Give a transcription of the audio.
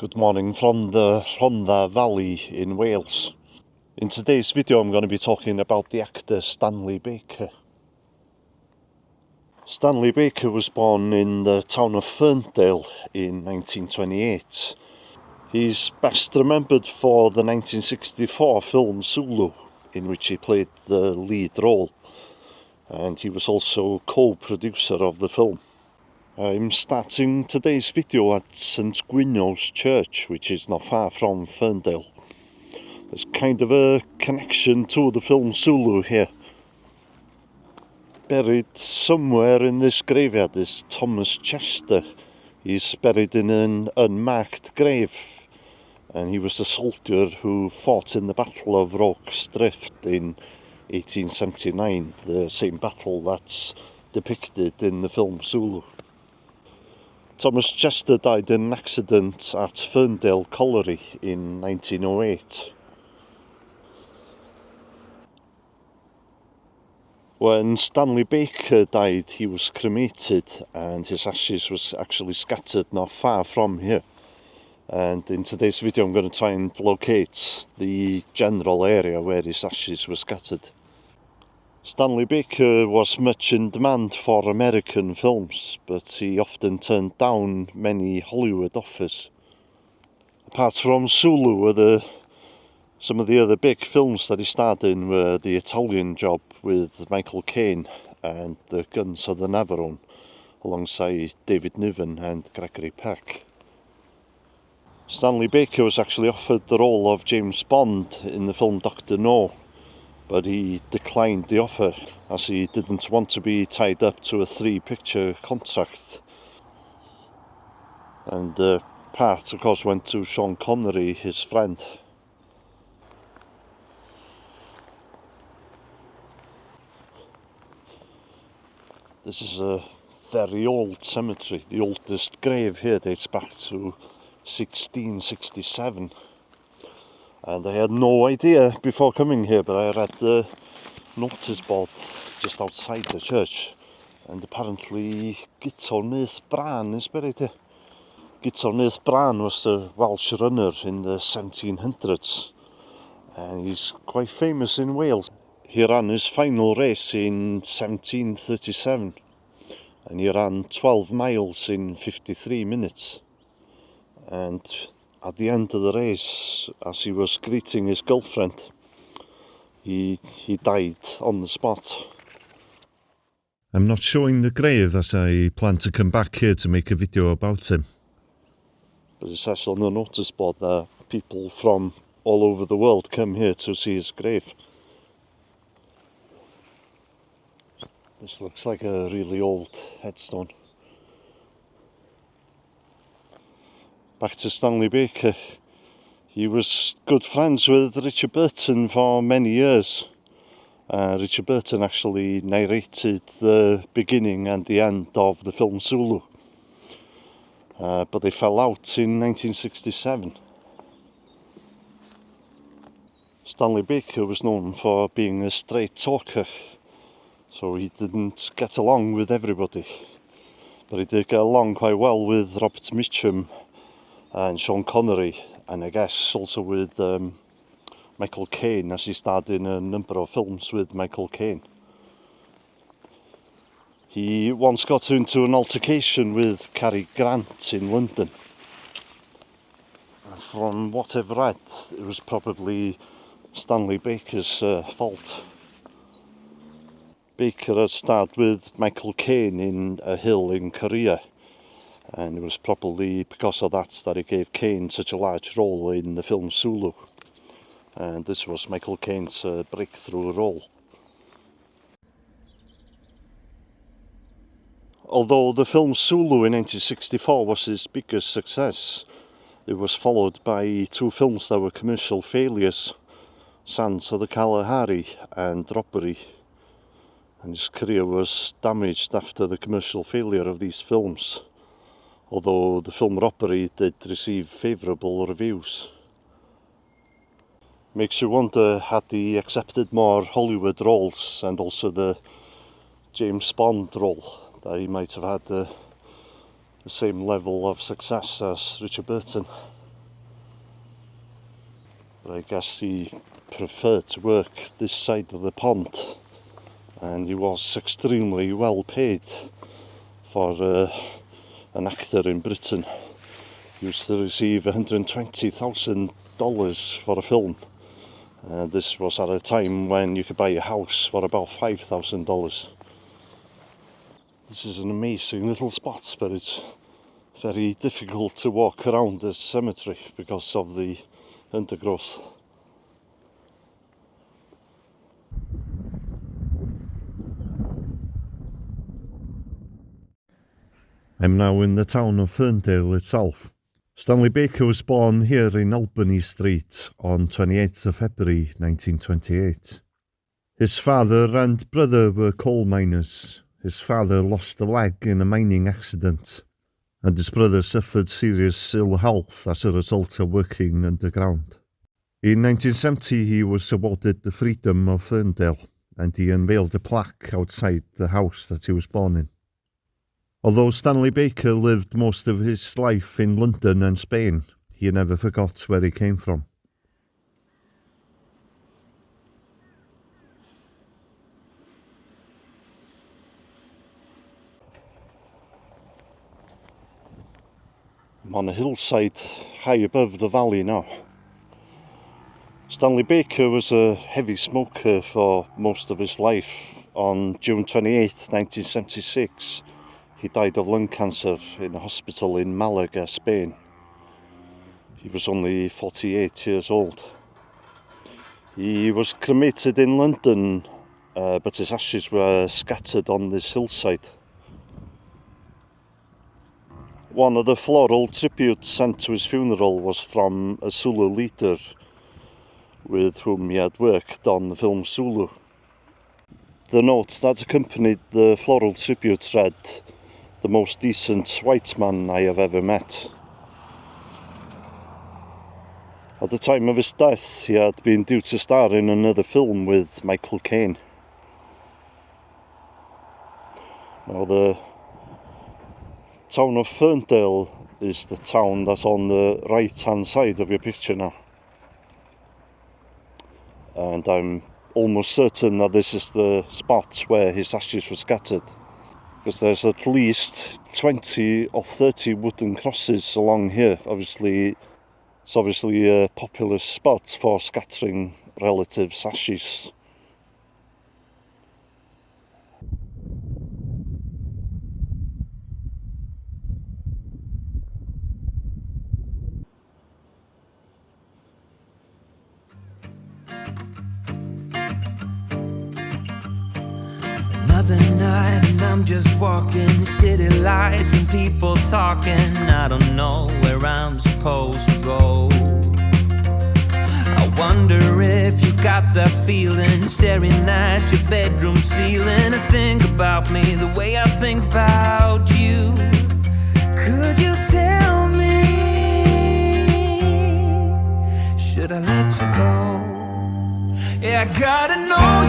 Good morning from the Rhondda Valley in Wales. In today's video I'm going to be talking about the actor Stanley Baker. Stanley Baker was born in the town of Ferndale in 1928. He's best remembered for the 1964 film Zulu, in which he played the lead role, and he was also co-producer of the film. I'm starting today's video at St Gwynno's Church, which is not far from Ferndale. There's kind of a connection to the film Zulu here. Buried somewhere in this graveyard is Thomas Chester. He's buried in an unmarked grave, and he was a soldier who fought in the Battle of Rorke's Drift in 1879, the same battle that's depicted in the film Zulu. Thomas Chester died in an accident at Ferndale Colliery in 1908. When Stanley Baker died, he was cremated and his ashes was actually scattered not far from here. And in today's video I'm going to try and locate the general area where his ashes were scattered. Stanley Baker was much in demand for American films, but he often turned down many Hollywood offers. Apart from Zulu, some of the other big films that he starred in were The Italian Job with Michael Caine and The Guns of the Navarone, alongside David Niven and Gregory Peck. Stanley Baker was actually offered the role of James Bond in the film Dr. No, but he declined the offer as he didn't want to be tied up to a 3-picture contract. And the part, of course, went to Sean Connery, his friend. This is a very old cemetery. The oldest grave here dates back to 1667. And I had no idea before coming here, but I read the notice board just outside the church, and apparently Gytornydd Bran is buried here. Gytornydd Bran was a Welsh runner in the 1700s, and he's quite famous in Wales. He ran his final race in 1737, and he ran 12 miles in 53 minutes. And at the end of the race, as he was greeting his girlfriend, he died on the spot. I'm not showing the grave as I plan to come back here to make a video about him. But it says on the notice board that people from all over the world come here to see his grave. This looks like a really old headstone. Back to Stanley Baker. He was good friends with Richard Burton for many years. Richard Burton actually narrated the beginning and the end of the film Zulu. But they fell out in 1967. Stanley Baker was known for being a straight talker, so he didn't get along with everybody. But he did get along quite well with Robert Mitchum and Sean Connery, and I guess also with Michael Caine, as he starred in a number of films with Michael Caine. He once got into an altercation with Cary Grant in London. From what I've read, it was probably Stanley Baker's fault. Baker had starred with Michael Caine in A Hill in Korea, and it was probably because of that he gave Caine such a large role in the film Zulu. And this was Michael Caine's breakthrough role. Although the film Zulu in 1964 was his biggest success, it was followed by 2 films that were commercial failures, Sands of the Kalahari and Robbery. And his career was damaged after the commercial failure of these films, although the film Robbery did receive favourable reviews. Makes you wonder, had he accepted more Hollywood roles and also the James Bond role, that he might have had the same level of success as Richard Burton. but I guess he preferred to work this side of the pond, and he was extremely well paid for an actor in Britain. He used to receive $120,000 for a film. This was at a time when you could buy a house for about $5,000. This is an amazing little spot, but it's very difficult to walk around this cemetery because of the undergrowth. I'm now in the town of Ferndale itself. Stanley Baker was born here in Albany Street on 28th of February 1928. His father and brother were coal miners. His father lost a leg in a mining accident, and his brother suffered serious ill health as a result of working underground. In 1970 he was awarded the Freedom of Ferndale, and he unveiled a plaque outside the house that he was born in. Although Stanley Baker lived most of his life in London and Spain, he never forgot where he came from. I'm on a hillside high above the valley now. Stanley Baker was a heavy smoker for most of his life. On June 28, 1976, he died of lung cancer in a hospital in Malaga, Spain. He was only 48 years old. He was cremated in London, but his ashes were scattered on this hillside. One of the floral tributes sent to his funeral was from a Zulu leader with whom he had worked on the film Zulu. The note that accompanied the floral tribute read, "The most decent white man I have ever met." At the time of his death, he had been due to star in another film with Michael Caine. Now, the town of Ferndale is the town that's on the right-hand side of your picture now. And I'm almost certain that this is the spot where his ashes were scattered, because there's at least 20 or 30 wooden crosses along here. It's obviously a popular spot for scattering relatives' ashes. Another night and I'm just walking, city lights and people talking. I don't know where I'm supposed to go. I wonder if you got that feeling, staring at your bedroom ceiling. And think about me the way I think about you. Could you tell me, should I let you go? Yeah, I gotta know,